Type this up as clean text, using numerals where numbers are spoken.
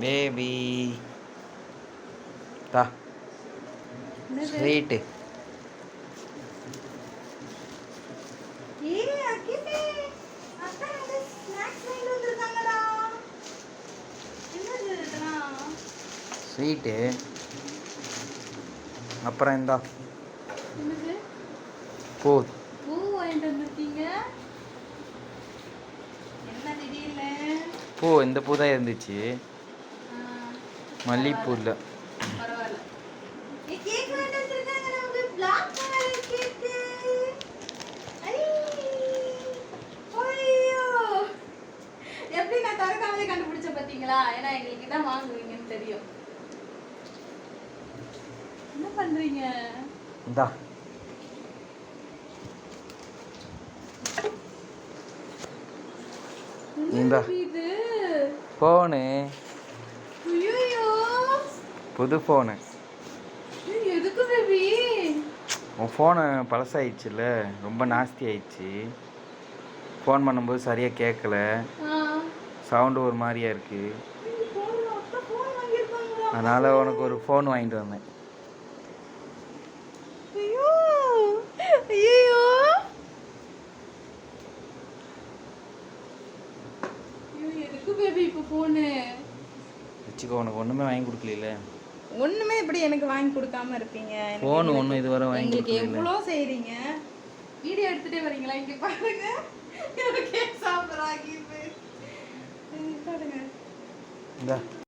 Baby தா sweet. Sweet. அப்புறம் இந்தா பூ. பூ வாங்கிட்டு வந்திருக்கீங்க. என்ன திடீர்னு? பூ இந்த பூ தான் இருந்துச்சு, மல்லிகைப்பூ இல்லை. பரவாயில்ல. கேக் வாங்கிட்டு வந்திருக்காங்க நமக்கு. Black colour cake. ஐயோ, எப்படி நான் திறக்காமலே கண்டுபிடிச்ச பாத்தீங்களா? ஏன்னா எங்களுக்கு தான் வாங்குவீங்கன்னு தெரியும். என்ன பண்றீங்க? இந்தா இந்த ஃபோனு, புது ஃபோனு. எதுக்கு பேபி? உன் ஃபோனு பழசாயிடுச்சுல்ல, ரொம்ப நாஸ்தி ஆயிடுச்சு. ஃபோன் பண்ணும்போது சரியாக கேட்கல, சவுண்டு ஒரு மாதிரியா இருக்கு. அதனால் உனக்கு ஒரு ஃபோன் வாங்கிட்டு வந்தேன். வச்சுக்கோ, உனக்கு ஒன்றுமே வாங்கி கொடுக்கல. ஒண்ணுமே எப்படி எனக்கு வாங்கி கொடுக்காம இருப்பீங்க? ஃபோன் ஒன்றும் இதுவரை வாங்கி கொடுக்கல. எவ்வளோ செய்றீங்க, வீடியோ எடுத்துட்டே வரீங்களா? இங்கே பாருங்க, கேக் சாப்பிட்றாங்க. இந்த